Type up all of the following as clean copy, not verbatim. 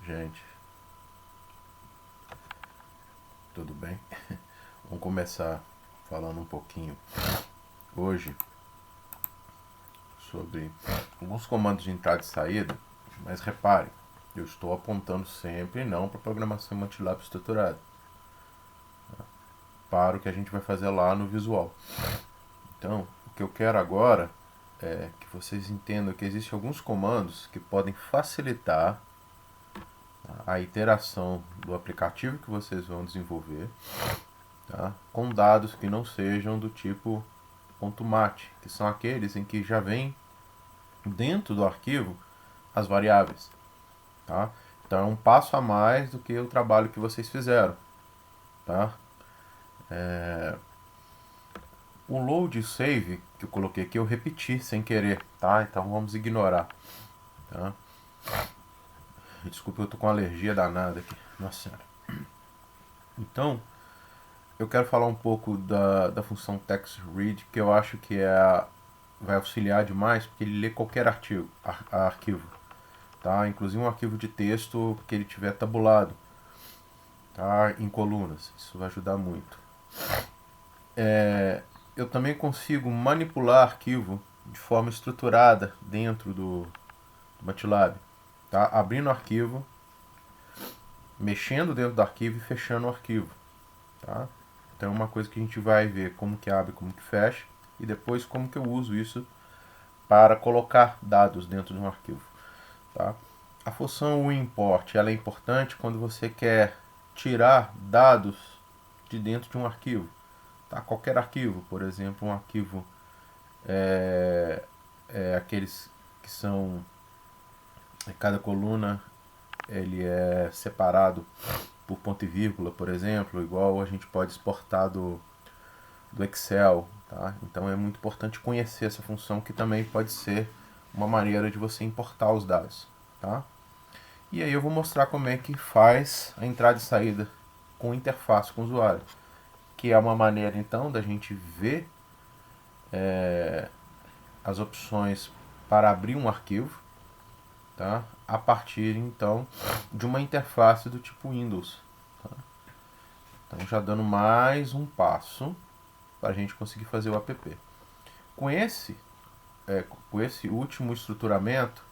Gente, tudo bem? Vamos começar falando um pouquinho hoje sobre alguns comandos de entrada e saída, mas reparem, eu estou apontando sempre não para programação MATLAB estruturada, para o que a gente vai fazer lá no visual. Então, o que eu quero agora é que vocês entendam que existem alguns comandos que podem facilitar a iteração do aplicativo que vocês vão desenvolver, tá? Com dados que não sejam do tipo .mat, que são aqueles em que já vem dentro do arquivo as variáveis, tá? Então é um passo a mais do que o trabalho que vocês fizeram, tá? O load save que eu coloquei aqui eu repeti sem querer, tá? Então vamos ignorar, tá? Desculpa, eu tô com alergia danada aqui, nossa senhora. Então, eu quero falar um pouco da função TextRead, que eu acho que vai auxiliar demais, porque ele lê qualquer arquivo, tá? Inclusive um arquivo de texto que ele tiver tabulado, tá? Em colunas, isso vai ajudar muito. Eu também consigo manipular arquivo de forma estruturada dentro do MATLAB, tá? Abrindo o arquivo, mexendo dentro do arquivo e fechando o arquivo, tá? Então é uma coisa que a gente vai ver como que abre, como que fecha e depois como que eu uso isso para colocar dados dentro de um arquivo, tá? A função import ela é importante quando você quer tirar dados de dentro de um arquivo, tá? Qualquer arquivo, por exemplo, um arquivo aqueles que são cada coluna ele é separado por ponto e vírgula, por exemplo, igual a gente pode exportar do Excel, tá? Então é muito importante conhecer essa função, que também pode ser uma maneira de você importar os dados, tá? E aí eu vou mostrar como é que faz a entrada e saída com interface com o usuário, que é uma maneira então da gente ver as opções para abrir um arquivo, tá? A partir então de uma interface do tipo Windows, tá? Então já dando mais um passo para a gente conseguir fazer o app. Com com esse último estruturamento,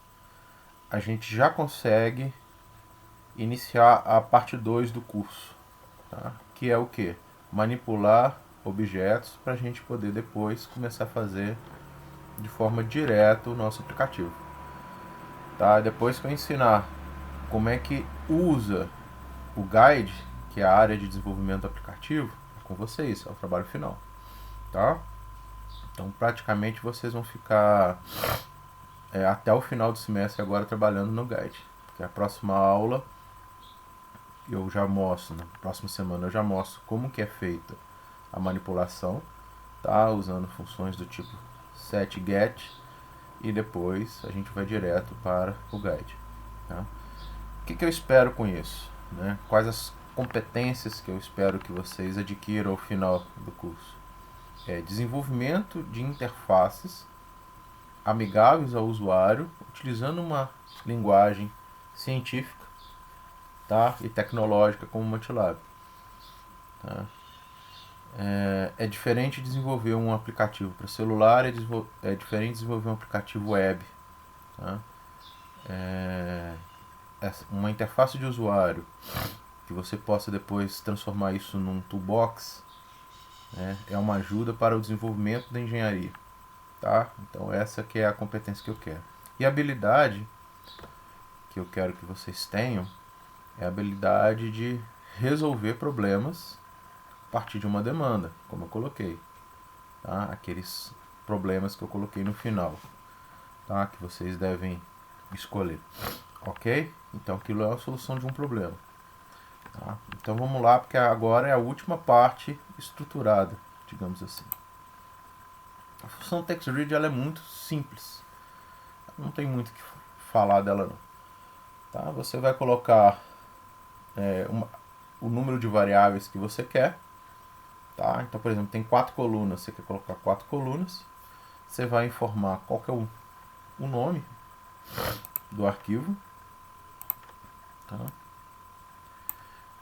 a gente já consegue iniciar a parte 2 do curso, tá? Que é o que? Manipular objetos para a gente poder depois começar a fazer de forma direta o nosso aplicativo, tá? Depois que eu ensinar como é que usa o guide, que é a área de desenvolvimento do aplicativo, é com vocês, é o trabalho final, tá? Então praticamente vocês vão ficar até o final do semestre agora trabalhando no guide, porque a próxima aula eu já mostro, na próxima semana eu já mostro como que é feita a manipulação, tá? Usando funções do tipo setGet, e depois a gente vai direto para o guide, tá? O que eu espero com isso, né? Quais as competências que eu espero que vocês adquiram ao final do curso? Desenvolvimento de interfaces amigáveis ao usuário, utilizando uma linguagem científica, tá? E tecnológica como o MATLAB, tá? É diferente desenvolver um aplicativo para celular, é diferente desenvolver um aplicativo web, tá? Uma interface de usuário que você possa depois transformar isso num toolbox, né? É uma ajuda para o desenvolvimento da engenharia, tá? Então essa que é a competência que eu quero. E a habilidade que eu quero que vocês tenham é a habilidade de resolver problemas a partir de uma demanda, como eu coloquei, tá? Aqueles problemas que eu coloquei no final, tá? Que vocês devem escolher, ok? Então aquilo é a solução de um problema, tá? Então vamos lá, porque agora é a última parte estruturada, digamos assim. A função TextRead ela é muito simples, não tem muito o que falar dela não, tá? Você vai colocar o número de variáveis que você quer, tá? Então, por exemplo, tem 4 colunas, você quer colocar 4 colunas, você vai informar qual que é o nome do arquivo, Tá?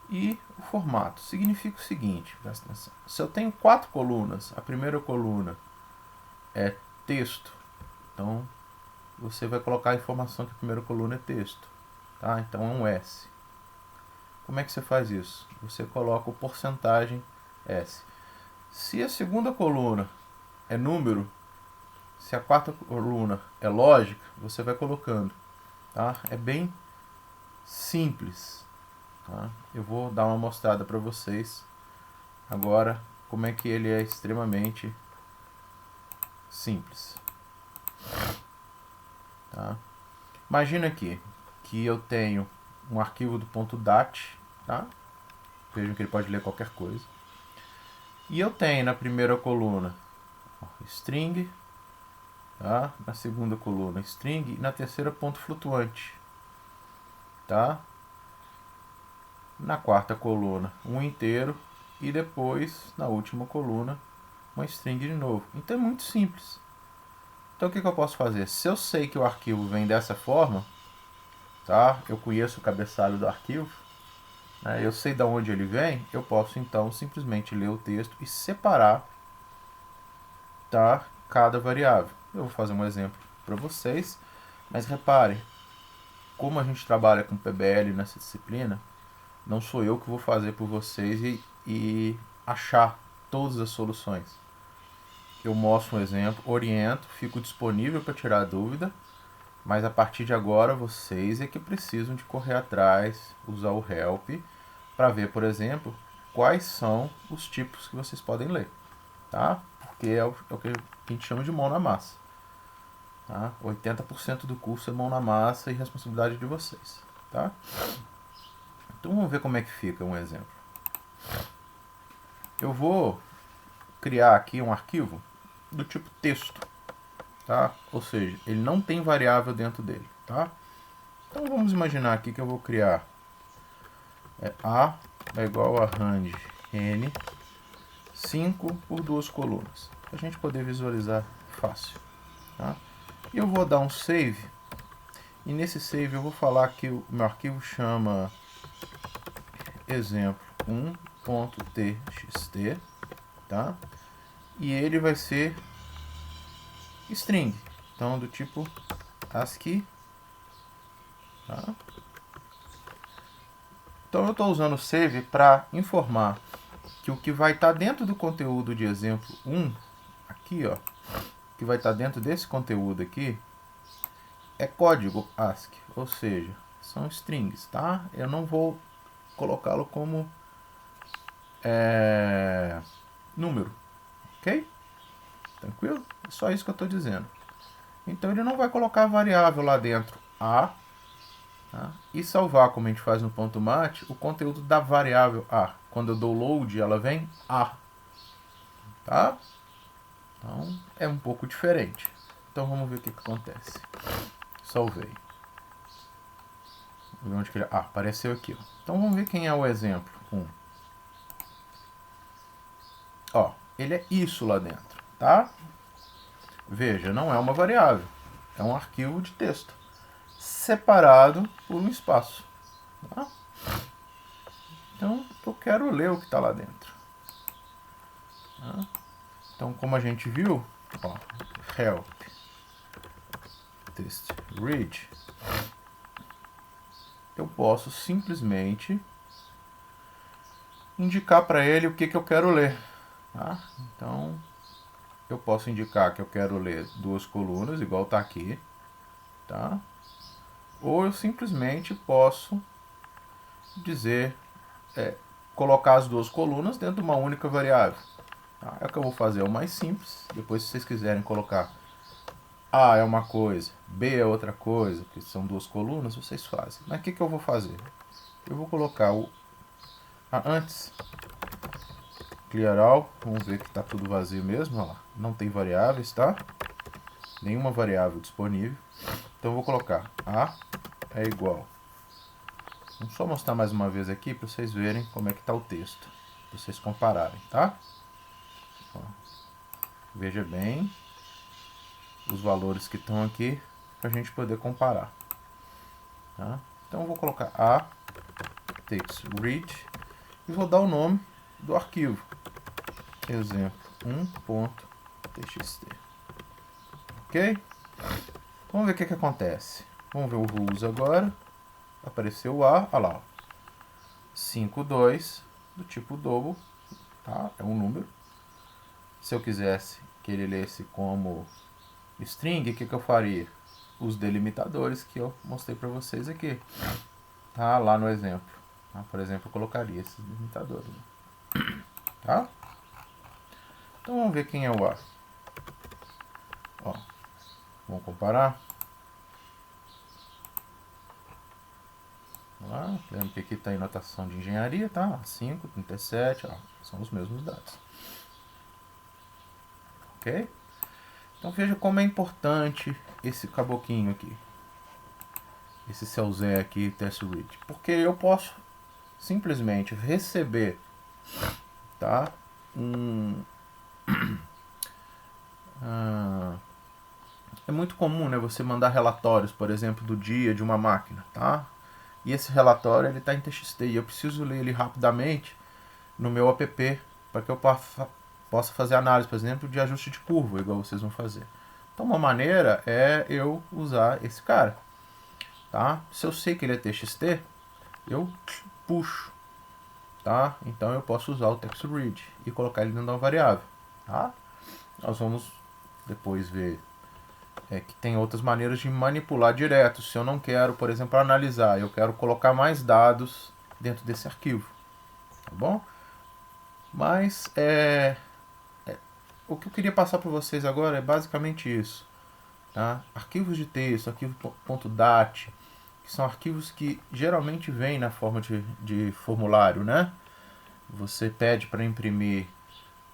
E o formato significa o seguinte, presta atenção. Se eu tenho 4 colunas, a primeira coluna é texto, então você vai colocar a informação que a primeira coluna é texto. Tá? Então é um S. Como é que você faz isso? Você coloca o porcentagem S. Se a segunda coluna é número, se a quarta coluna é lógica, você vai colocando. Tá? É bem simples. Tá? Eu vou dar uma mostrada para vocês agora como é que ele é extremamente simples. Tá? Imagina aqui que eu tenho um arquivo do ponto .dat, tá? Vejam que ele pode ler qualquer coisa. E eu tenho na primeira coluna string, tá? Na segunda coluna string e na terceira ponto flutuante, tá? Na quarta coluna um inteiro e depois na última coluna uma string de novo. Então é muito simples. Então o que eu posso fazer? Se eu sei que o arquivo vem dessa forma, tá? Eu conheço o cabeçalho do arquivo, né? Eu sei de onde ele vem, eu posso então simplesmente ler o texto e separar, tá? Cada variável. Eu vou fazer um exemplo para vocês, mas reparem, como a gente trabalha com PBL nessa disciplina, não sou eu que vou fazer por vocês e achar todas as soluções. Eu mostro um exemplo, oriento, fico disponível para tirar dúvida, mas a partir de agora vocês é que precisam de correr atrás, usar o help, para ver, por exemplo, quais são os tipos que vocês podem ler. Tá? Porque é o que a gente chama de mão na massa. Tá? 80% do curso é mão na massa e responsabilidade de vocês. Tá? Então vamos ver como é que fica um exemplo. Eu vou criar aqui um arquivo do tipo texto, tá? Ou seja, ele não tem variável dentro dele, tá? Então vamos imaginar aqui que eu vou criar A é igual a range n 5 por 2 colunas, para a gente poder visualizar fácil, tá? E eu vou dar um save, e nesse save eu vou falar que o meu arquivo chama exemplo 1.txt, tá? E ele vai ser string, então do tipo ASCII, tá? Então eu estou usando o save para informar que o que vai estar dentro do conteúdo de exemplo 1, aqui ó, que vai estar dentro desse conteúdo aqui, é código ASCII, ou seja, são strings, tá? Eu não vou colocá-lo como número, ok? Tranquilo? É só isso que eu estou dizendo. Então ele não vai colocar a variável lá dentro A, tá? E salvar, como a gente faz no ponto .mat, o conteúdo da variável A. Quando eu dou load, ela vem A. Tá? Então é um pouco diferente. Então vamos ver o que acontece. Salvei. Vamos ver onde que ele... apareceu aqui. Ó. Então vamos ver quem é o exemplo 1. Ó, ele é isso lá dentro, tá? Veja, não é uma variável. É um arquivo de texto separado por um espaço. Tá? Então, eu quero ler o que está lá dentro. Tá? Então, como a gente viu, ó, help text read, eu posso simplesmente indicar para ele o que eu quero ler. Tá? Então, eu posso indicar que eu quero ler 2 colunas, igual está aqui. Tá? Ou eu simplesmente posso dizer, colocar as 2 colunas dentro de uma única variável. Tá? É o que eu vou fazer, é o mais simples. Depois, se vocês quiserem colocar A é uma coisa, B é outra coisa, que são 2 colunas, vocês fazem. Mas o que eu vou fazer? Eu vou colocar o antes clear all, vamos ver que está tudo vazio mesmo, ó lá. Não tem variáveis, tá? Nenhuma variável disponível. Então eu vou colocar A é igual. Vamos só mostrar mais uma vez aqui para vocês verem como é que está o texto, para vocês compararem, tá? Ó, veja bem os valores que estão aqui para a gente poder comparar. Tá? Então eu vou colocar A textRead e vou dar o nome do arquivo, exemplo 1.txt. Ok? Vamos ver o que acontece. Vamos ver o rules agora. Apareceu o A, olha lá, 52 do tipo double, tá? É um número. Se eu quisesse que ele lesse como string, o que eu faria? Os delimitadores que eu mostrei para vocês aqui, tá? Lá no exemplo, tá? Por exemplo, eu colocaria esses delimitadores, tá? Então vamos ver quem é o A. Ó, vamos comparar. Lá, lembra que aqui está em notação de engenharia, tá? 5, 37, ó, são os mesmos dados. Ok? Então veja como é importante esse caboquinho aqui. Esse seu Zé aqui, textRead. Porque eu posso simplesmente receber, tá? É muito comum, né, você mandar relatórios, por exemplo, do dia de uma máquina, tá? E esse relatório ele está em TXT e eu preciso ler ele rapidamente no meu app para que eu possa fazer análise, por exemplo, de ajuste de curva, igual vocês vão fazer. Então, uma maneira é eu usar esse cara, tá? Se eu sei que ele é TXT, eu puxo, tá? Então eu posso usar o textRead e colocar ele dentro de uma variável, tá? Nós vamos depois ver que tem outras maneiras de manipular direto. Se eu não quero, por exemplo, analisar, eu quero colocar mais dados dentro desse arquivo, tá bom? Mas o que eu queria passar para vocês agora é basicamente isso, tá? Arquivos de texto, arquivo .dat, que são arquivos que geralmente vêm na forma de formulário, né? Você pede para imprimir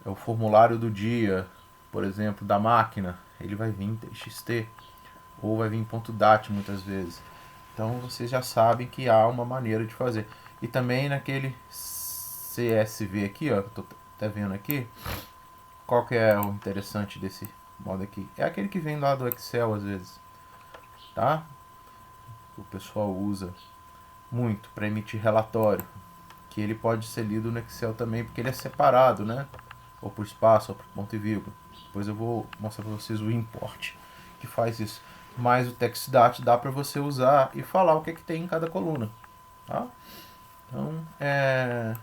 o formulário do dia, por exemplo, da máquina, ele vai vir em TXT ou vai vir em .dat muitas vezes. Então vocês já sabem que há uma maneira de fazer. E também naquele CSV aqui, ó, que eu tô até vendo aqui, qual que é o interessante desse modo aqui? É aquele que vem lá do Excel às vezes, tá? O pessoal usa muito para emitir relatório, que ele pode ser lido no Excel também, porque ele é separado, né? Ou por espaço, ou por ponto e vírgula. Depois eu vou mostrar para vocês o import, que faz isso. Mas o TextDat dá para você usar e falar o que tem em cada coluna, tá? Então, é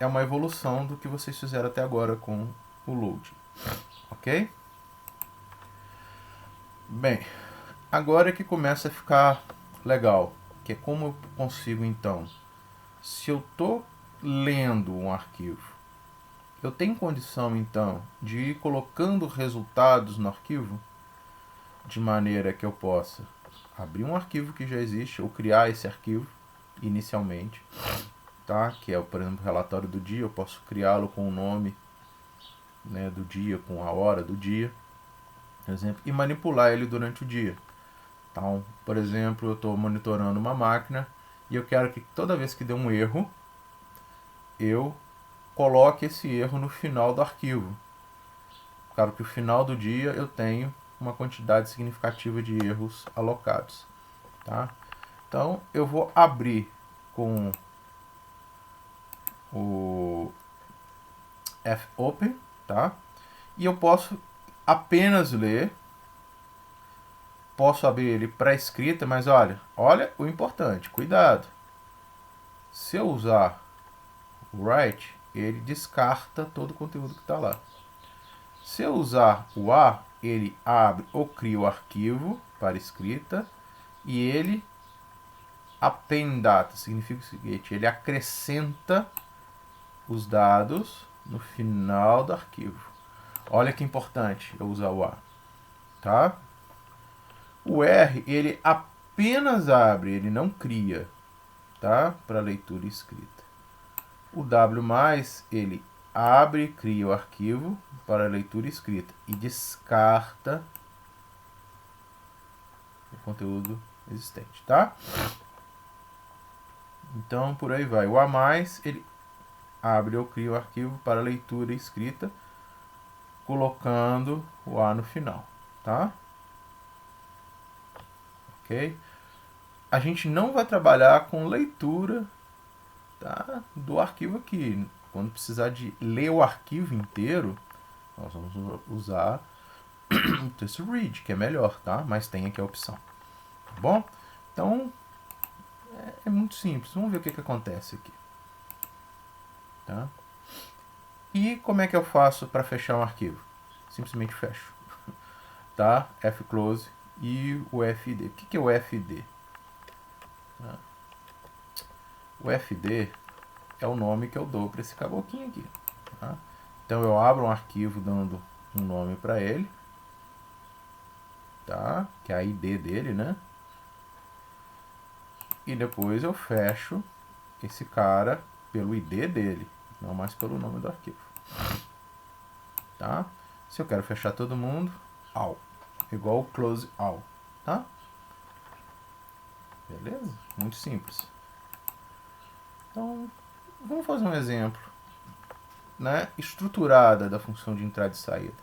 uma evolução do que vocês fizeram até agora com o load, ok? Bem, agora é que começa a ficar legal, que é como eu consigo então, se eu estou lendo um arquivo, eu tenho condição então de ir colocando resultados no arquivo, de maneira que eu possa abrir um arquivo que já existe ou criar esse arquivo inicialmente, tá? Que é, por exemplo, o relatório do dia, eu posso criá-lo com o nome, né, do dia, com a hora do dia, por exemplo, e manipular ele durante o dia. Então, por exemplo, eu estou monitorando uma máquina e eu quero que toda vez que dê um erro, eu coloque esse erro no final do arquivo. Claro que no final do dia eu tenho uma quantidade significativa de erros alocados, tá? Então eu vou abrir com o fopen, tá? E eu posso apenas ler, posso abrir ele para escrita, mas olha o importante, cuidado. Se eu usar o write, ele descarta todo o conteúdo que está lá. Se eu usar o A, ele abre ou cria o arquivo para escrita e ele append data, significa o seguinte, ele acrescenta os dados no final do arquivo. Olha que importante eu usar o A, tá? O R, ele apenas abre, ele não cria, tá? Para leitura e escrita. O W+, ele abre e cria o arquivo para leitura e escrita e descarta o conteúdo existente, tá? Então, por aí vai. O A+, ele abre ou cria o arquivo para leitura e escrita, colocando o A no final, tá? Ok? A gente não vai trabalhar com leitura tá, do arquivo aqui. Quando precisar de ler o arquivo inteiro, nós vamos usar o texto read, que é melhor, tá? Mas tem aqui a opção, tá bom? Então, é muito simples. Vamos ver o que acontece aqui. Tá? E como é que eu faço para fechar um arquivo? Simplesmente fecho. Tá? Fclose e o fd. O que é o fd? Tá? O fd é o nome que eu dou para esse caboclinho aqui. Tá? Então eu abro um arquivo dando um nome para ele, tá? Que é a ID dele, né? E depois eu fecho esse cara pelo ID dele, não mais pelo nome do arquivo. Tá? Se eu quero fechar todo mundo, all, igual close all, tá? Beleza? Muito simples. Então, vamos fazer um exemplo, né, estruturada da função de entrada e saída.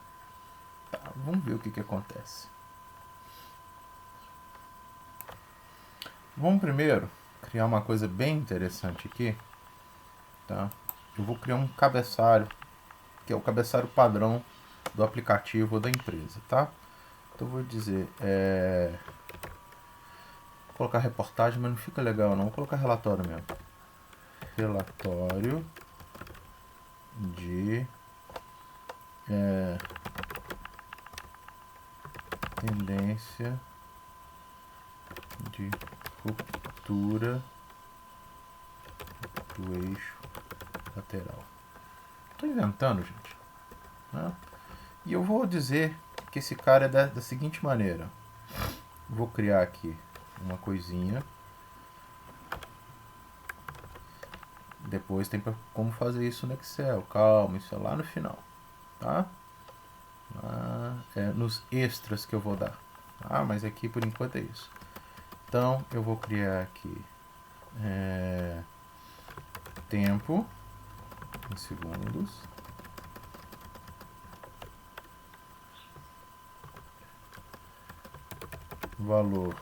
Tá, vamos ver o que acontece. Vamos primeiro criar uma coisa bem interessante aqui. Tá? Eu vou criar um cabeçalho, que é o cabeçalho padrão do aplicativo ou da empresa. Tá? Então eu vou dizer, vou colocar reportagem, mas não fica legal não, vou colocar relatório mesmo. Relatório de tendência de ruptura do eixo lateral. Estou inventando, gente. Né? E eu vou dizer que esse cara é da seguinte maneira. Vou criar aqui uma coisinha. Depois tem como fazer isso no Excel. Calma, isso é lá no final. Tá? Nos extras que eu vou dar. Tá? Mas aqui por enquanto é isso. Então eu vou criar aqui tempo em segundos. Valor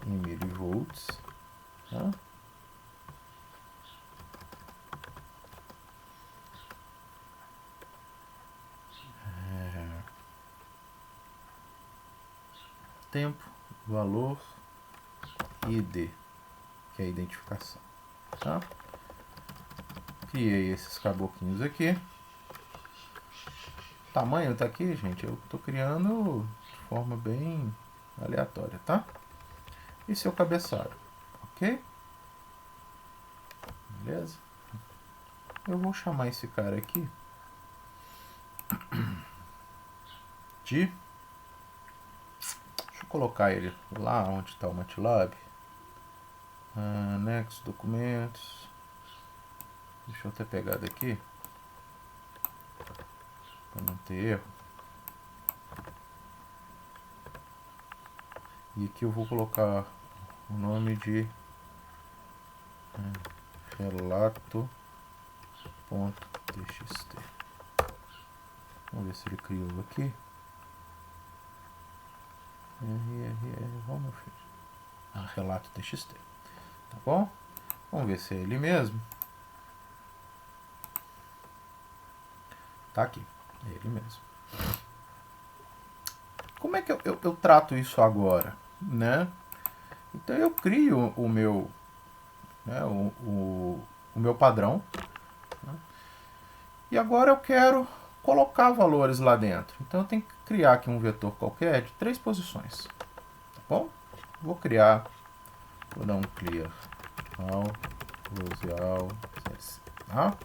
em milivolts. Tá? Tempo, valor, ID, que é a identificação. Tá? Criei esses caboquinhos aqui. O tamanho tá aqui, gente. Eu tô criando de forma bem aleatória, tá? Esse é o cabeçalho, ok? Beleza? Eu vou chamar esse cara aqui de... Deixa eu colocar ele lá onde está o MATLAB. Next, documentos. Deixa eu ter pegado aqui para não ter erro. E aqui eu vou colocar o nome de relato.txt. Vamos ver se ele criou aqui. Vamos, meu filho. Relato.txt. Tá bom? Vamos ver se é ele mesmo. Tá aqui. É ele mesmo. Como é que eu trato isso agora? Né? Então eu crio o meu, né, o meu padrão. Né? E agora eu quero colocar valores lá dentro. Então eu tenho que criar aqui um vetor qualquer de 3 posições. Tá bom? Vou criar, vou dar um clear all, close all, tá?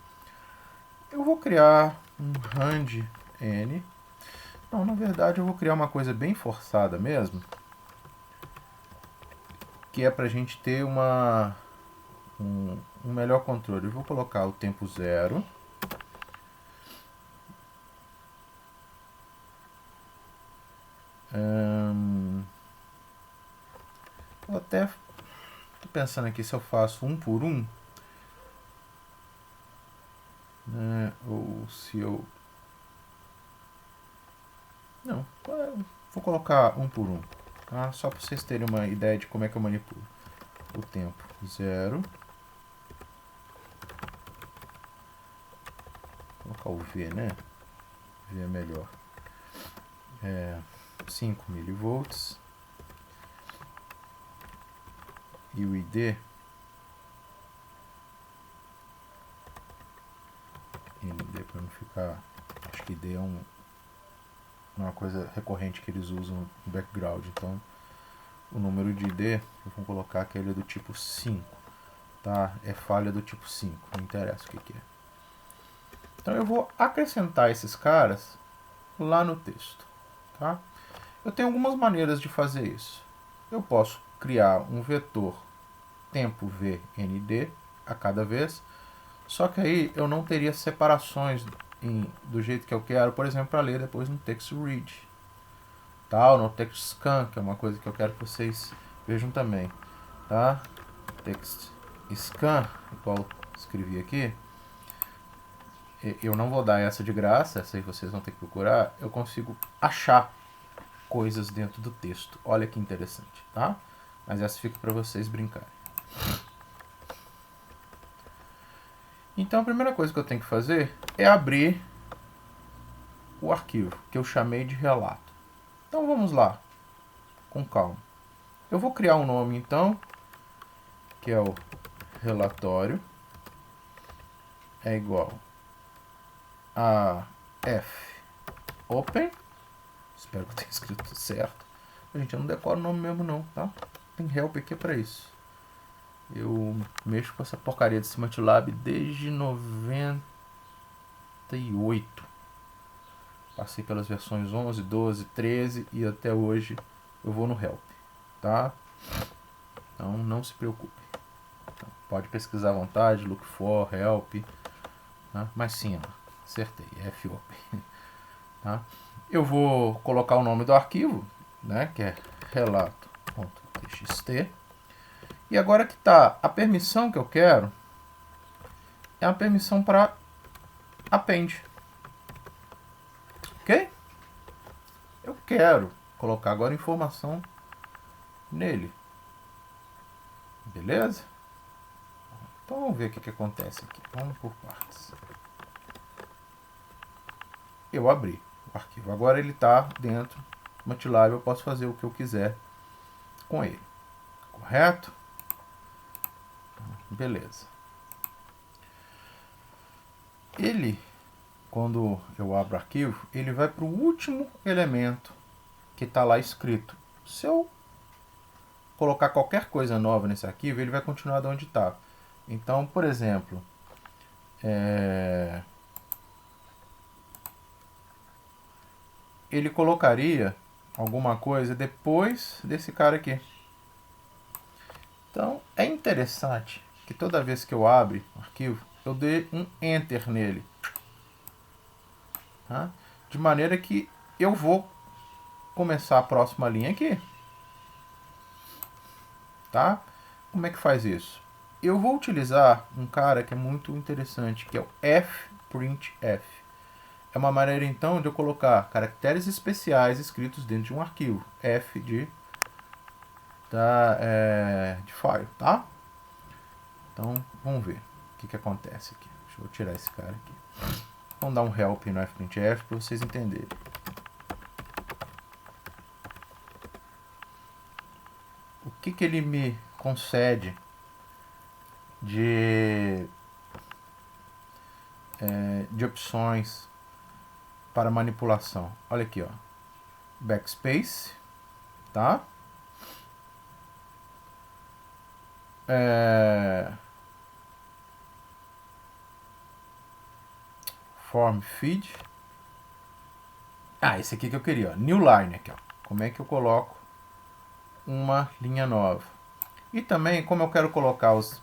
Eu vou criar um rand n. Não, na verdade eu vou criar uma coisa bem forçada mesmo, que é para a gente ter um melhor controle. Eu vou colocar o tempo 0. Eu até estou pensando aqui se eu faço 1 por 1, né, ou se eu... Não, vou colocar 1 por 1, tá? Só para vocês terem uma ideia de como é que eu manipulo. O tempo 0, colocar o V, né? V é melhor. 5 milivolts. E o ID, ND, para não ficar, acho que ID é uma coisa recorrente que eles usam no background, então o número de ID, eu vou colocar que ele é do tipo 5, tá? É falha do tipo 5, não interessa o que é. Então eu vou acrescentar esses caras lá no texto, tá? Eu tenho algumas maneiras de fazer isso. Eu posso criar um vetor tempo VND a cada vez, só que aí eu não teria separações do jeito que eu quero, por exemplo, para ler depois no text read, tá? Ou no text scan, que é uma coisa que eu quero que vocês vejam também, tá? Text scan, igual escrevi aqui, eu não vou dar essa de graça, essa aí vocês vão ter que procurar, eu consigo achar coisas dentro do texto, olha que interessante, tá? Mas essa fica para vocês brincarem. Então a primeira coisa que eu tenho que fazer é abrir o arquivo que eu chamei de relato. Então vamos lá, com calma. Eu vou criar um nome então, que é o relatório, é igual a f open, espero que eu tenha escrito certo. Gente, eu não decoro o nome mesmo não, tá? Tem help aqui para isso. Eu mexo com essa porcaria desse MATLAB desde 98. Passei pelas versões 11, 12, 13 e até hoje eu vou no help, tá? Então não se preocupe. Então, pode pesquisar à vontade, look for, help, tá? Mas sim, ó, acertei, fopen. Tá? Eu vou colocar o nome do arquivo, né, que é relato.txt. E agora que está a permissão que eu quero, é a permissão para append. Ok? Eu quero colocar agora informação nele. Beleza? Então vamos ver o que acontece aqui. Vamos por partes. Eu abri o arquivo. Agora ele está dentro do MATLAB. Eu posso fazer o que eu quiser com ele. Correto? Beleza. Ele, quando eu abro o arquivo, ele vai para o último elemento que está lá escrito. Se eu colocar qualquer coisa nova nesse arquivo, ele vai continuar de onde está. Então, por exemplo, ele colocaria alguma coisa depois desse cara aqui. Então, é interessante que toda vez que eu abro o arquivo, eu dê um Enter nele. Tá? De maneira que eu vou começar a próxima linha aqui. Tá? Como é que faz isso? Eu vou utilizar um cara que é muito interessante, que é o fprintf. É uma maneira, então, de eu colocar caracteres especiais escritos dentro de um arquivo. F de file, tá? Então, vamos ver o que acontece aqui. Deixa eu tirar esse cara aqui. Vamos dar um help no fprintf para vocês entenderem. O que ele me concede de opções para manipulação? Olha aqui, ó. Backspace, tá? Form feed. Esse aqui que eu queria, ó. New line aqui, ó. Como é que eu coloco uma linha nova? E também, como eu quero colocar os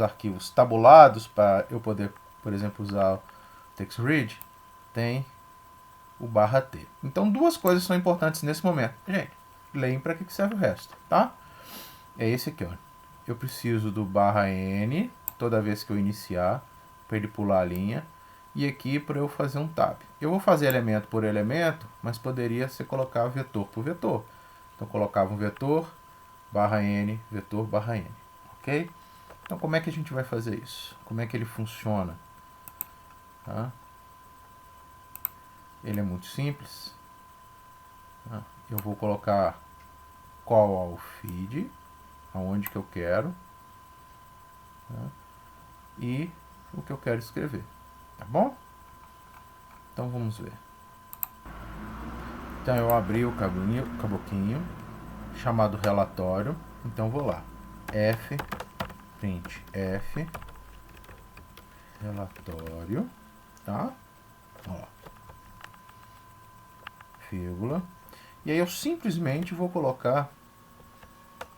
arquivos tabulados para eu poder, por exemplo, usar o TextRead, tem o /t. Então, duas coisas são importantes nesse momento. Gente, leem para que serve o resto, tá? É esse aqui, ó. Eu preciso do /n toda vez que eu iniciar, para ele pular a linha. E aqui para eu fazer um tab. Eu vou fazer elemento por elemento, mas poderia ser colocar vetor por vetor. Então, eu colocava um vetor, /n, vetor, /n. Ok? Então, como é que a gente vai fazer isso? Como é que ele funciona? Tá? ele é muito simples. Eu vou colocar call ao feed, aonde que eu quero, e o que eu quero escrever, tá bom? Então vamos ver. Então eu abri o caboquinho chamado relatório. Então vou lá, f print f relatório, tá? Ó, vírgula, e aí eu simplesmente vou colocar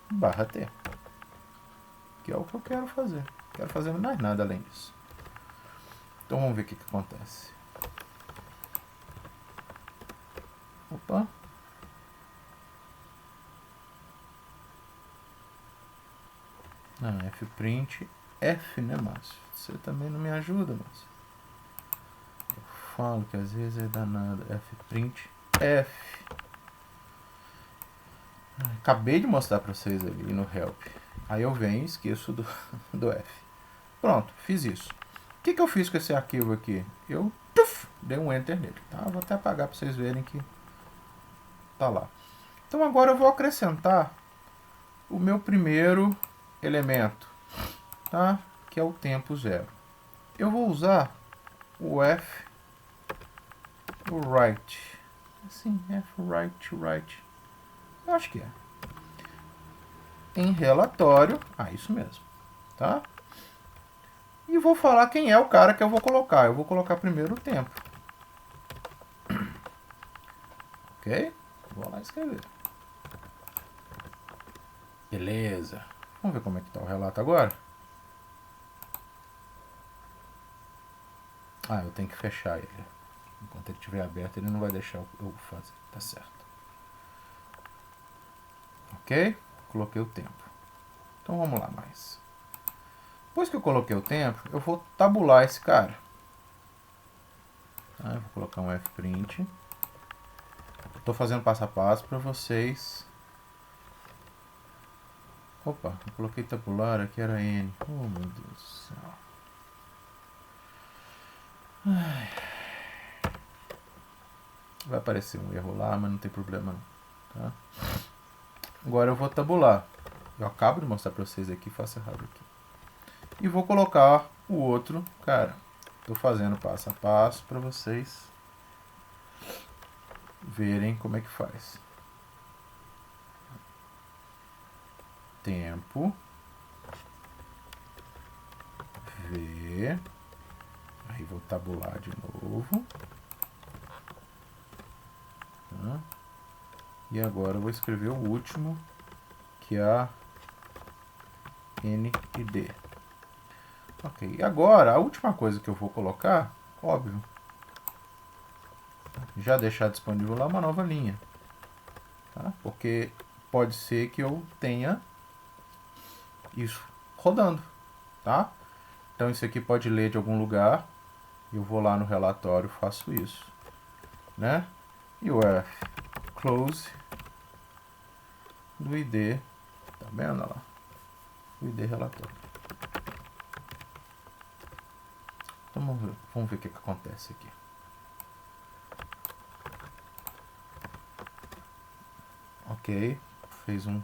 barra t, que é o que eu quero fazer. Não quero fazer mais nada além disso. Então vamos ver o que acontece. Opa. Fprint F, né, Márcio? Você também não me ajuda, Márcio. Eu falo que às vezes é danado. Fprint F. Acabei de mostrar para vocês ali no help. Aí eu venho e esqueço do F. Pronto, fiz isso. O que eu fiz com esse arquivo aqui? Eu dei um enter nele, tá? Vou até apagar para vocês verem que tá lá. Então agora eu vou acrescentar o meu primeiro elemento, tá? Que é o tempo zero. Eu vou usar o F, o write. Assim, F write. Eu acho que é. Em relatório, isso mesmo, tá? E vou falar quem é o cara que eu vou colocar. Eu vou colocar primeiro o tempo. Ok? Vou lá escrever. Beleza. Vamos ver como é que está o relato agora. Eu tenho que fechar ele. Enquanto ele estiver aberto, ele não vai deixar eu fazer. Tá certo. Ok? Coloquei o tempo. Então vamos lá mais. Depois que eu coloquei o tempo, eu vou tabular esse cara. Eu vou colocar um fprint. Estou fazendo passo a passo para vocês. Opa, eu coloquei tabular, aqui era N. Oh, meu Deus do céu. Vai aparecer um erro lá, mas não tem problema não. Tá? Agora eu vou tabular. Eu acabo de mostrar para vocês aqui, faço errado aqui. E vou colocar o outro cara. Estou fazendo passo a passo para vocês verem como é que faz. Tempo. V. Aí vou tabular de novo. Tá? E agora eu vou escrever o último, que é a N e D. Ok, e agora a última coisa que eu vou colocar, óbvio, já deixar disponível lá uma nova linha. Tá? Porque pode ser que eu tenha isso rodando. Tá? Então isso aqui pode ler de algum lugar. Eu vou lá no relatório, faço isso. Né? E o F close do ID. Tá vendo lá? O ID relatório. Então vamos ver o que acontece aqui. Ok, fez uma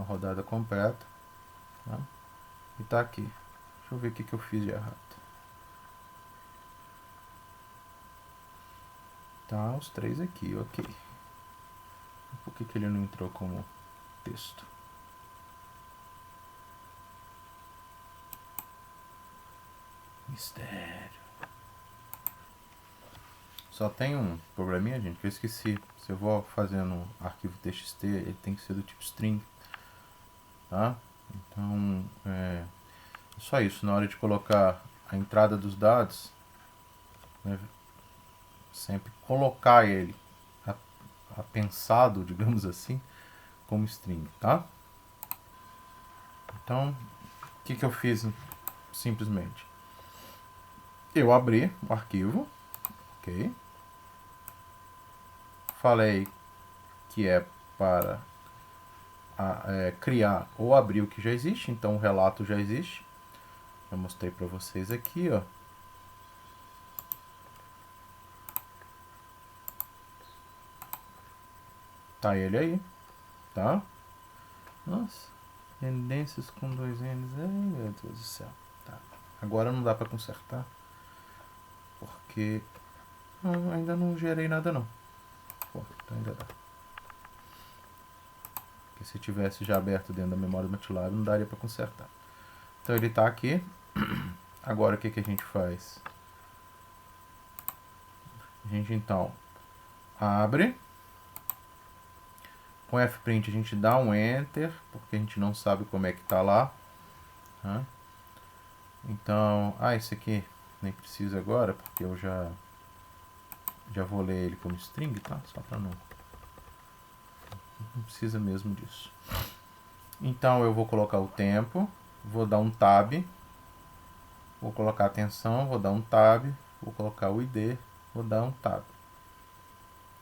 rodada completa. Tá? E tá aqui. Deixa eu ver o que eu fiz de errado. Tá, os três aqui, ok. Por que ele não entrou como texto? Mistério. Só tem um probleminha, gente, que eu esqueci. Se eu vou fazendo um arquivo txt, ele tem que ser do tipo string. Tá? Então, só isso. Na hora de colocar a entrada dos dados, né, sempre colocar ele pensado, digamos assim, como string, tá? Então, o que eu fiz simplesmente? Eu abri o arquivo, ok? Falei que é para criar ou abrir o que já existe, então o relato já existe. Eu mostrei para vocês aqui, ó. Tá ele aí, tá? Nossa, tendências com 2 N's, ai meu Deus do céu. Tá. Agora não dá pra consertar, porque ainda não gerei nada não. Pô, então ainda dá. Porque se tivesse já aberto dentro da memória do MATLAB, não daria pra consertar. Então ele tá aqui. Agora o que a gente faz? A gente então abre. Com Fprint a gente dá um Enter, porque a gente não sabe como é que tá lá. Tá? Então, esse aqui nem precisa agora, porque eu já vou ler ele como string, tá? Só para não precisa mesmo disso. Então eu vou colocar o tempo, vou dar um tab, vou colocar a atenção, vou dar um tab, vou colocar o ID, vou dar um tab.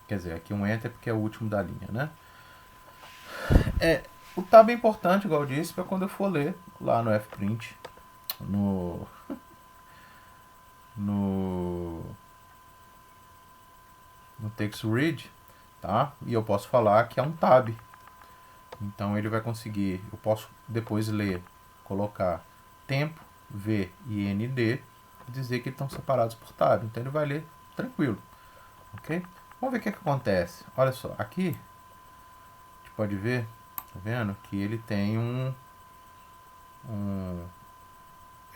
Quer dizer, aqui um Enter porque é o último da linha, né? O tab é importante, igual eu disse, para quando eu for ler lá no Fprint, no text read, tá? E eu posso falar que é um tab. Então ele vai conseguir, eu posso depois ler, colocar tempo, V e ND, e dizer que estão separados por tab. Então ele vai ler tranquilo, ok? Vamos ver o que acontece. Olha só, aqui a gente pode ver, tá vendo? Que ele tem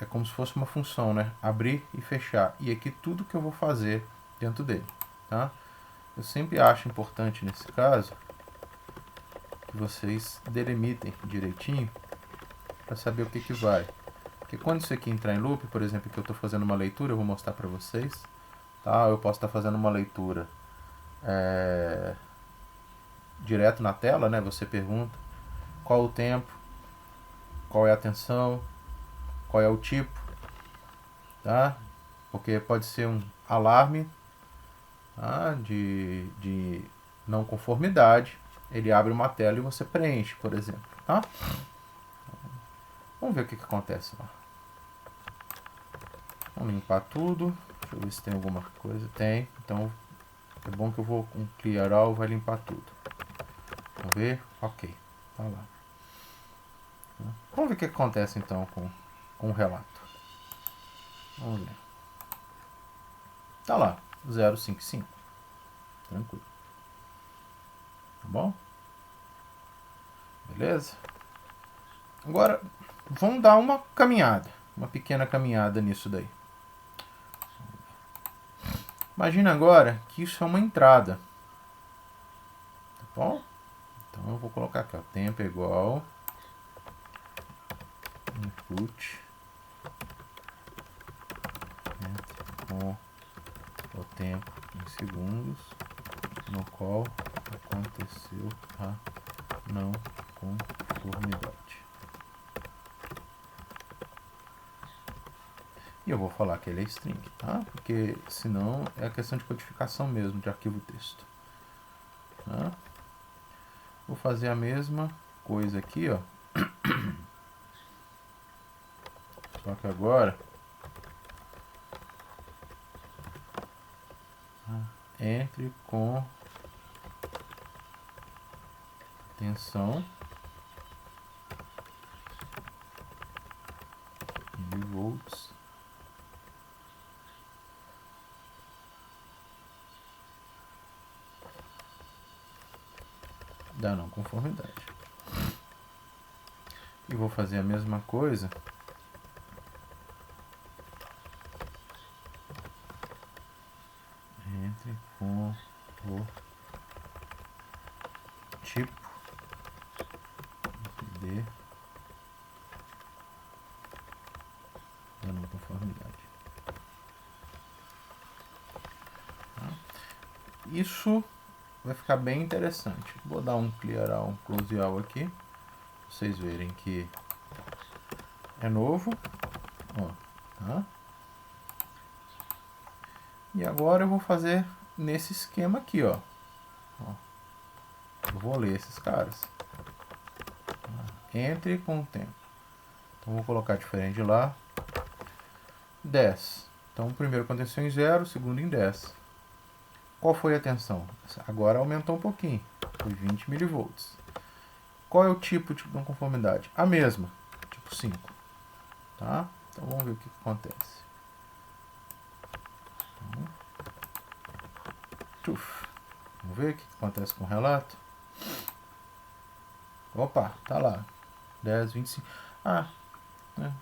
é como se fosse uma função, né? Abrir e fechar. E aqui tudo que eu vou fazer dentro dele, tá? Eu sempre acho importante nesse caso que vocês delimitem direitinho para saber o que vai. Porque quando isso aqui entrar em loop, por exemplo, que eu estou fazendo uma leitura, eu vou mostrar para vocês, tá? Eu posso estar fazendo uma leitura direto na tela, né? Você pergunta qual o tempo, qual é a atenção, qual é o tipo, tá? Porque pode ser um alarme, tá? de não conformidade. Ele abre uma tela e você preenche, por exemplo, tá? Vamos ver o que acontece lá. Vamos limpar tudo. Deixa eu ver se tem alguma coisa. Tem. Então é bom que eu vou com Clear All, vai limpar tudo. Vamos ver? Ok. Tá lá. Vamos ver o que acontece então com o relato. Vamos ver. Tá lá. 055. Tranquilo. Tá bom? Beleza? Agora, vamos dar uma caminhada. Uma pequena caminhada nisso daí. Imagina agora que isso é uma entrada. Tá bom? Então eu vou colocar aqui, ó. Tempo é igual input com o tempo em segundos no qual aconteceu a não conformidade. E eu vou falar que ele é string, tá? Porque senão é a questão de codificação mesmo, de arquivo texto. Tá? Vou fazer a mesma coisa aqui, ó. Só que agora entre com atenção milivolts da não conformidade. E vou fazer a mesma coisa entre com o tipo de da não conformidade. Tá? Isso vai ficar bem interessante. Vou dar um clear all, um close all aqui, pra vocês verem que é novo. Ó, tá? E agora eu vou fazer nesse esquema aqui, ó. Eu vou ler esses caras. Entre com o tempo. Então vou colocar diferente lá. 10. Então o primeiro aconteceu em 0, o segundo em 10. Qual foi a tensão? Agora aumentou um pouquinho. foi 20 milivolts. Qual é o tipo de não conformidade? A mesma, tipo 5. Tá? Então vamos ver o que acontece. Vamos ver o que acontece com o relato. Opa, tá lá. 10, 25. Ah, né?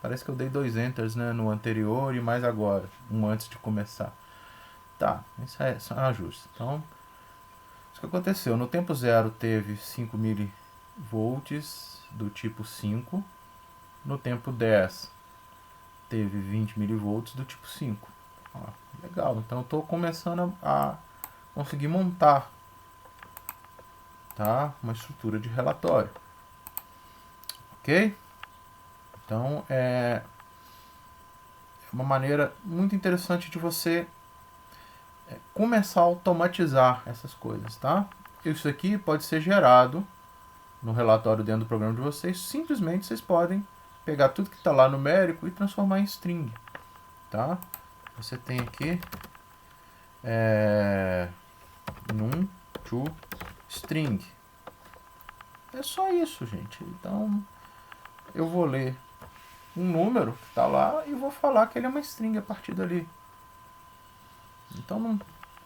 Parece que eu dei 2 enters, né, no anterior e mais agora, um antes de começar. Tá, isso são ajustes. Então, isso que aconteceu. No tempo zero teve 5 milivolts do tipo 5. No tempo 10 teve 20 milivolts do tipo 5. Ó, legal, então eu estou começando a conseguir montar, tá, uma estrutura de relatório. Ok? Então é uma maneira muito interessante de você começar a automatizar essas coisas, tá? Isso aqui pode ser gerado no relatório dentro do programa de vocês. Simplesmente vocês podem pegar tudo que está lá numérico e transformar em string, tá? Você tem aqui num to string. É só isso, gente. Então eu vou ler um número que está lá e vou falar que ele é uma string a partir dali. Então, não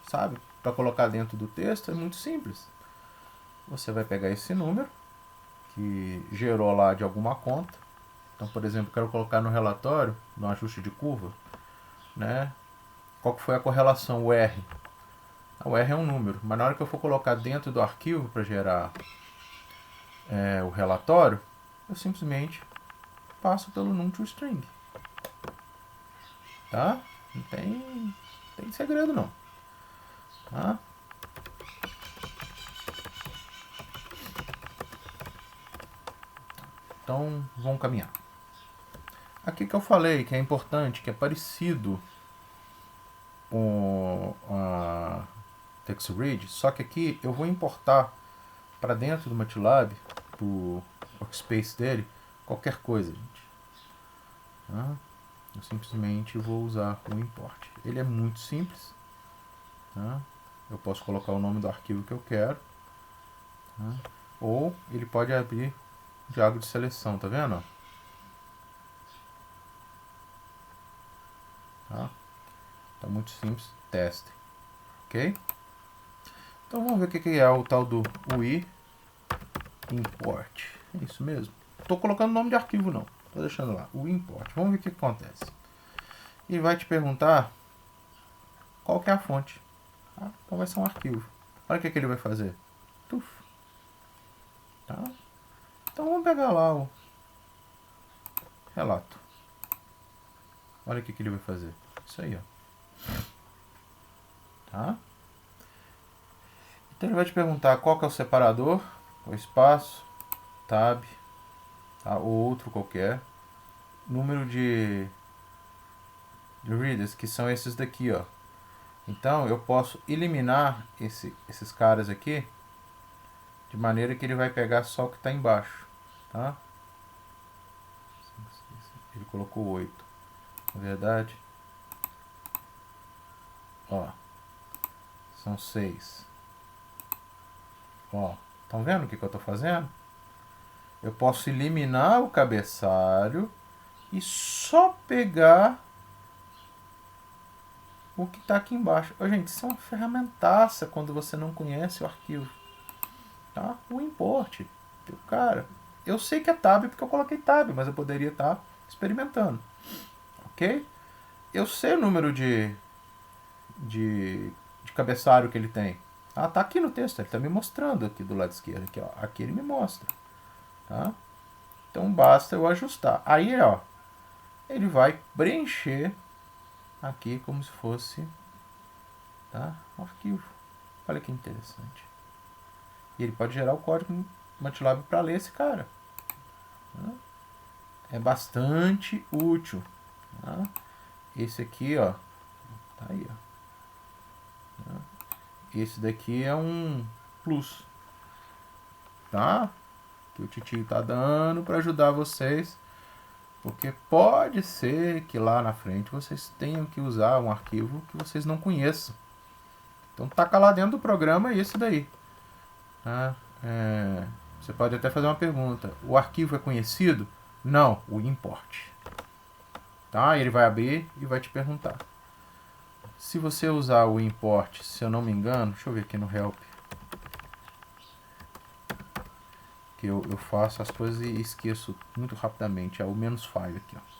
sabe, para colocar dentro do texto é muito simples. Você vai pegar esse número que gerou lá de alguma conta. Então, por exemplo, quero colocar no relatório, no ajuste de curva, né? Qual que foi a correlação, o R? O R é um número, mas na hora que eu for colocar dentro do arquivo para gerar o relatório, eu simplesmente passo pelo num to string. Tá? Não tem segredo não. Tá? Então, vamos caminhar. Aqui que eu falei que é importante, que é parecido com a TextRead, só que aqui eu vou importar para dentro do MATLAB, do workspace dele, qualquer coisa, gente. Tá? Eu simplesmente vou usar o import. Ele é muito simples. Tá? Eu posso colocar o nome do arquivo que eu quero. Tá? Ou ele pode abrir o diálogo de seleção, tá vendo? Tá? Então, muito simples. Teste. Ok? Então, vamos ver o que é o tal do UI import. É isso mesmo. Estou colocando o nome de arquivo, não. Estou deixando lá. O import. Vamos ver o que acontece. Ele vai te perguntar qual que é a fonte. Tá? Então, vai ser um arquivo. Olha o que ele vai fazer. Tuf. Tá? Então, vamos pegar lá o relato. Olha o que ele vai fazer. Isso aí, ó. Tá? Então ele vai te perguntar qual que é o separador, o espaço, tab, tá? Ou outro qualquer. Número de readers, que são esses daqui, ó. Então eu posso eliminar esses caras aqui, de maneira que ele vai pegar só o que está embaixo. Tá? Ele colocou 8. Na verdade, ó, são 6. Ó, estão vendo o que eu estou fazendo? Eu posso eliminar o cabeçalho e só pegar o que está aqui embaixo. Ô, gente, isso é uma ferramentaça quando você não conhece o arquivo. Tá? O import. Cara, eu sei que é tab porque eu coloquei tab, mas eu poderia estar experimentando. Ok? Eu sei o número de cabeçalho que ele tem. Ah, tá aqui no texto, ele está me mostrando aqui do lado esquerdo. Aqui, ó. Aqui ele me mostra. Tá? Então basta eu ajustar. Aí, ó, ele vai preencher aqui como se fosse, tá, um arquivo. Olha que interessante. E ele pode gerar o código no MATLAB para ler esse cara. Tá? É bastante útil. Tá? Esse aqui, ó, tá aí, ó. Tá? Esse daqui é um plus, tá? Que o titio tá dando para ajudar vocês, porque pode ser que lá na frente vocês tenham que usar um arquivo que vocês não conheçam. Então taca lá dentro do programa esse daí. Tá? Você pode até fazer uma pergunta. O arquivo é conhecido? Não, o import. Tá? Ele vai abrir e vai te perguntar. Se você usar o import, se eu não me engano, deixa eu ver aqui no help. Que eu faço as coisas e esqueço muito rapidamente. É o menos file aqui, ó.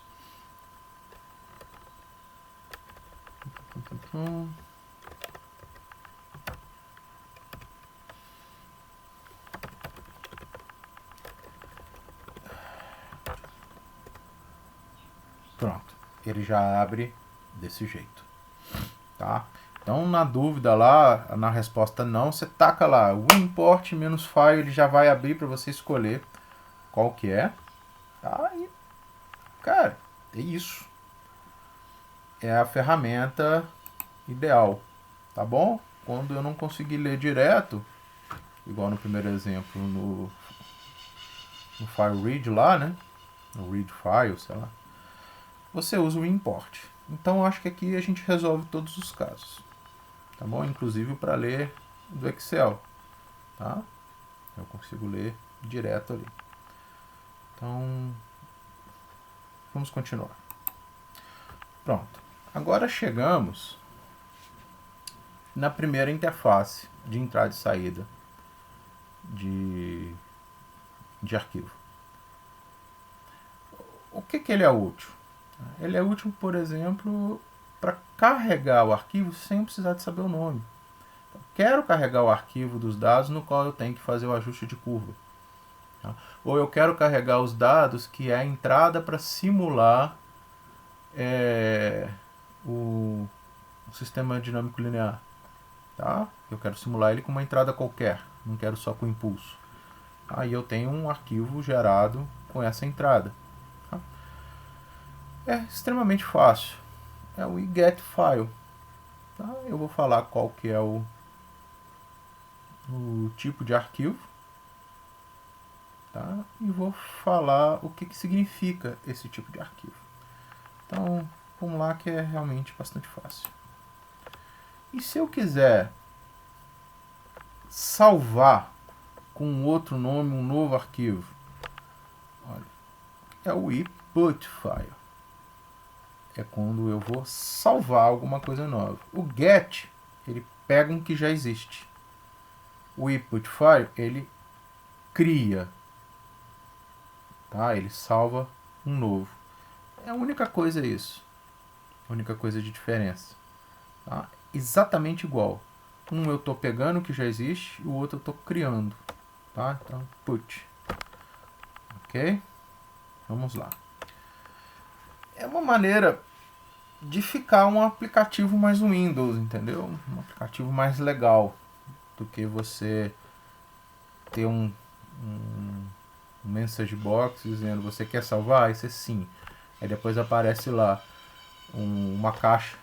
Pronto, ele já abre desse jeito, tá? Então, na dúvida lá, na resposta não, você taca lá o import menos file, ele já vai abrir para você escolher qual que é. Tá? E, cara, é isso. É a ferramenta ideal, tá bom? Quando eu não conseguir ler direto, igual no primeiro exemplo, no file read lá, né? No read file, sei lá. Você usa o import. Então, eu acho que aqui a gente resolve todos os casos. Tá bom? Inclusive para ler do Excel, tá? Eu consigo ler direto ali. Então, vamos continuar. Pronto. Agora chegamos na primeira interface de entrada e saída de arquivo. O que ele é útil? Ele é útil, por exemplo, para carregar o arquivo sem precisar de saber o nome. Então, quero carregar o arquivo dos dados no qual eu tenho que fazer o ajuste de curva. Tá? Ou eu quero carregar os dados que é a entrada para simular o sistema dinâmico linear. Tá? Eu quero simular ele com uma entrada qualquer, não quero só com impulso. Aí eu tenho um arquivo gerado com essa entrada. Tá? É extremamente fácil. É o getFile. Tá? Eu vou falar qual que é o tipo de arquivo. Tá? E vou falar o que significa esse tipo de arquivo. Então, vamos lá que é realmente bastante fácil. E se eu quiser salvar com outro nome um novo arquivo? Olha, é o input file. É quando eu vou salvar alguma coisa nova. O get, ele pega um que já existe. O input file, ele cria. Tá? Ele salva um novo. É a única coisa isso. A única coisa de diferença. Tá? Exatamente igual. Um eu estou pegando o que já existe, e o outro eu estou criando. Tá? Então, put. Ok? Vamos lá. É uma maneira de ficar um aplicativo mais Windows, entendeu? Um aplicativo mais legal do que você ter um message box dizendo você quer salvar? Isso é sim. Aí depois aparece lá uma caixa,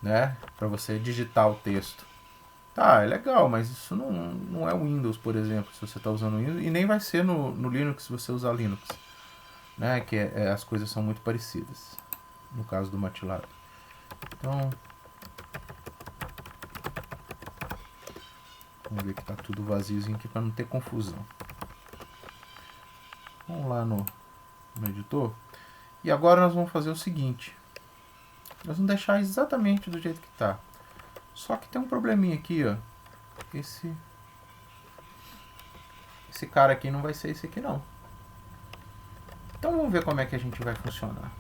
né, para você digitar o texto. Tá, é legal, mas isso não é o Windows, por exemplo, se você está usando o Windows, e nem vai ser no Linux se você usar Linux, né, que as coisas são muito parecidas, no caso do MATLAB. Então, vamos ver que está tudo vaziozinho aqui para não ter confusão. Vamos lá no editor. E agora nós vamos fazer o seguinte. Nós vamos deixar exatamente do jeito que está. Só que tem um probleminha aqui, ó. Esse cara aqui não vai ser esse aqui, não. Então vamos ver como é que a gente vai funcionar.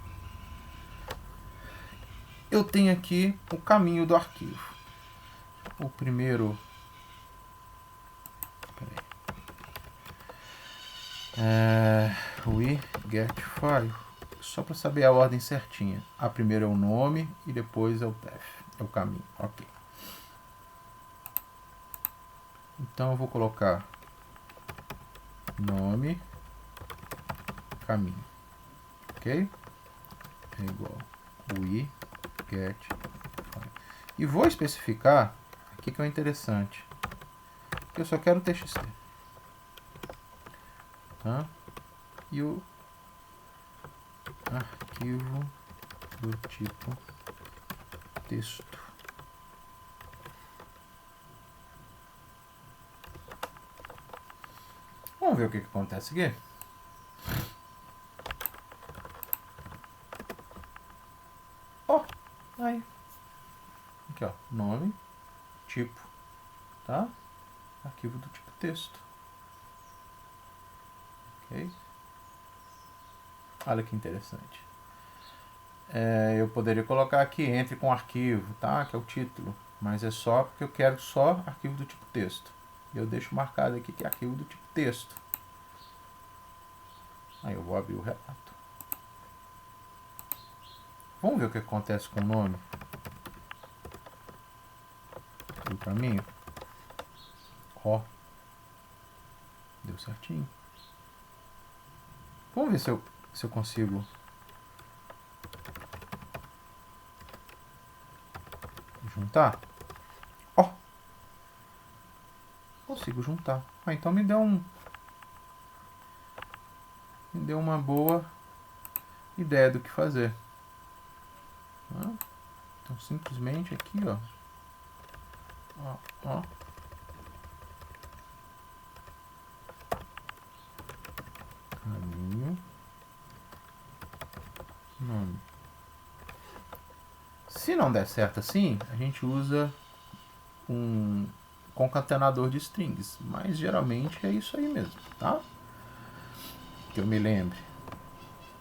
Eu tenho aqui o caminho do arquivo. O primeiro... we get file. Só para saber a ordem certinha. A primeira é o nome e depois é o path. É o caminho. Ok. Então eu vou colocar nome, caminho. Ok? É igual we get file. E vou especificar aqui que é o interessante. Que eu só quero TXT. Tá? E o arquivo do tipo texto. Vamos ver o que acontece aqui. Ó, aí. Aqui, ó, nome, tipo, tá? Arquivo do tipo texto. Ok? Olha que interessante. Eu poderia colocar aqui, entre com arquivo, tá? Que é o título. Mas é só porque eu quero só arquivo do tipo texto. E eu deixo marcado aqui que é arquivo do tipo texto. Aí eu vou abrir o relato. Vamos ver o que acontece com o nome do caminho. Ó, deu certinho. Vamos ver se eu consigo juntar. Ó, consigo juntar. Ah, então me deu uma boa ideia do que fazer. Então simplesmente aqui, ó. Ó. Caminho. Nome. Se não der certo assim, a gente usa um concatenador de strings. Mas geralmente é isso aí mesmo, tá? Que eu me lembre.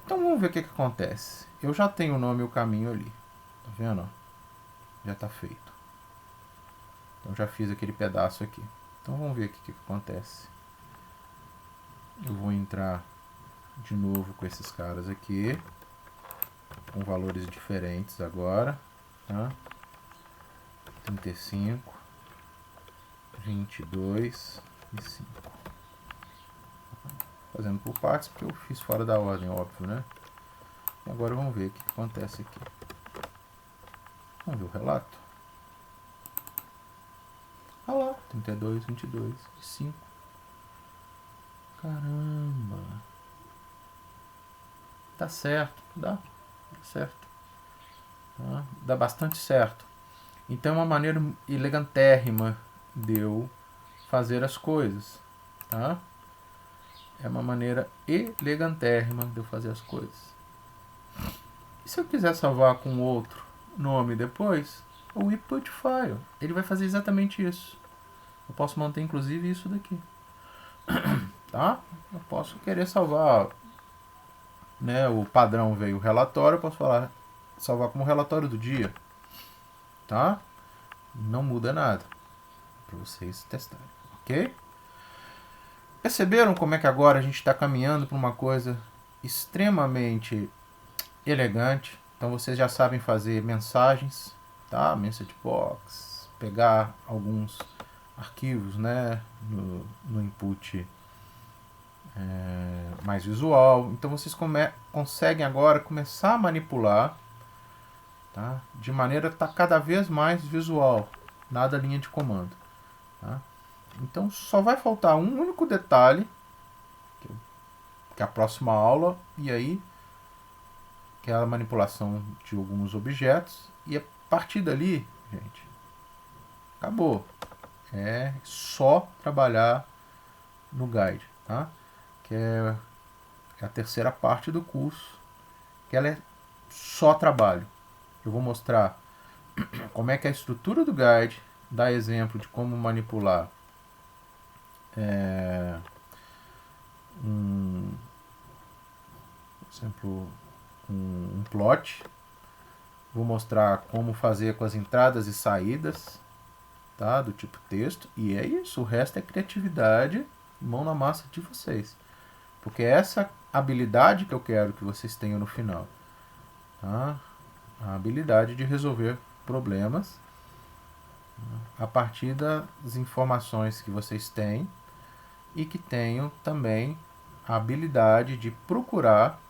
Então vamos ver o que acontece. Eu já tenho o nome e o caminho ali. Tá vendo? Já está feito. Então já fiz aquele pedaço aqui. Então vamos ver o que acontece. Eu vou entrar de novo com esses caras aqui, com valores diferentes agora, tá? 35, 22 e 5. Fazendo por partes, porque eu fiz fora da ordem, óbvio, né? E agora vamos ver o que acontece aqui. Vamos ver o relato. Olha lá, 32, 22 e 5. Caramba! Tá certo, dá certo. Tá? Dá bastante certo. Então é uma maneira elegantérrima de eu fazer as coisas. Tá? É uma maneira elegantérrima de eu fazer as coisas. E se eu quiser salvar com outro nome depois, o input file, ele vai fazer exatamente isso. Eu posso manter inclusive isso daqui. Tá? Eu posso querer salvar, né, o padrão veio o relatório, eu posso salvar como relatório do dia. Tá? Não muda nada para vocês testarem, ok? Perceberam como é que agora a gente está caminhando para uma coisa extremamente elegante? Então vocês já sabem fazer mensagens, tá? Message box, pegar alguns arquivos, né, no input mais visual. Então vocês conseguem agora começar a manipular, tá? De maneira a estar cada vez mais visual, nada linha de comando, tá? Então só vai faltar um único detalhe, que é a próxima aula, e aí que é a manipulação de alguns objetos, e a partir dali, gente, acabou. É só trabalhar no guide, tá? Que é a terceira parte do curso, que ela é só trabalho. Eu vou mostrar como é que é a estrutura do guide, dar exemplo de como manipular por exemplo, um plot. Vou mostrar como fazer com as entradas e saídas, tá? Do tipo texto. E é isso, o resto é criatividade, mão na massa de vocês. Porque é essa habilidade que eu quero que vocês tenham no final. Tá? A habilidade de resolver problemas a partir das informações que vocês têm e que tenham também a habilidade de procurar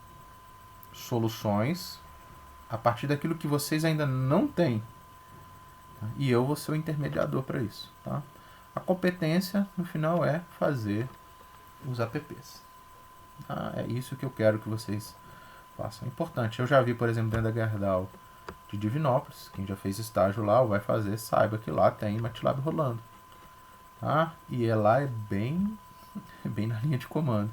soluções a partir daquilo que vocês ainda não têm. E eu vou ser o intermediador para isso. Tá? A competência, no final, é fazer os apps. Tá? É isso que eu quero que vocês façam. É importante. Eu já vi, por exemplo, dentro da Gerdau de Divinópolis, quem já fez estágio lá ou vai fazer, saiba que lá tem MATLAB rolando. Tá? E lá é bem bem na linha de comando.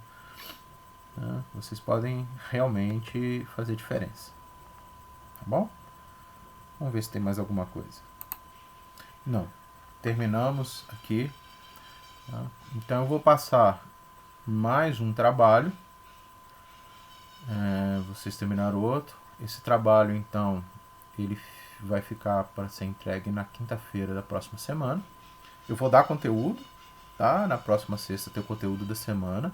Tá? Vocês podem realmente fazer diferença. Tá bom? Vamos ver se tem mais alguma coisa. Não. Terminamos aqui. Tá? Então eu vou passar mais um trabalho. Vocês terminaram outro. Esse trabalho, então, ele vai ficar para ser entregue na quinta-feira da próxima semana. Eu vou dar conteúdo, tá? Na próxima sexta tem o conteúdo da semana.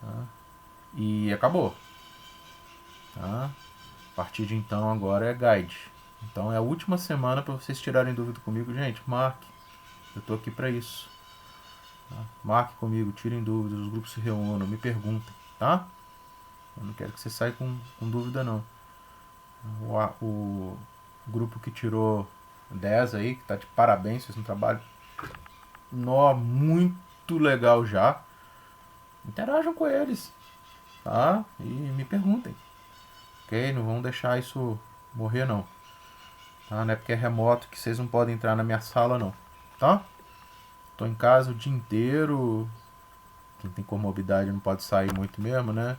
Tá? E acabou. Tá? A partir de então agora é guide. Então é a última semana para vocês tirarem dúvida comigo. Gente, marque. Eu tô aqui para isso. Tá? Marque comigo, tirem dúvidas, os grupos se reúnam, me perguntem, tá? Eu não quero que você saia com dúvida não. O grupo que tirou 10 aí, que tá de parabéns, fez um trabalho muito legal já. Interajam com eles, tá? E me perguntem. Ok? Não vão deixar isso morrer não. Tá? Não é porque é remoto que vocês não podem entrar na minha sala não. Tá? Tô em casa o dia inteiro. Quem tem comorbidade não pode sair muito mesmo, né?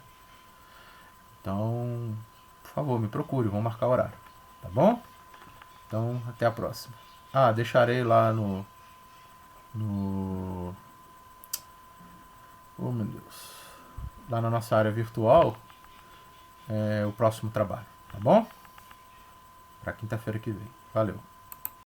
Então, por favor, me procure, vamos marcar horário. Tá bom? Então, até a próxima. Ah, deixarei lá no oh meu Deus, lá na nossa área virtual o próximo trabalho, tá bom? Para quinta-feira que vem. Valeu.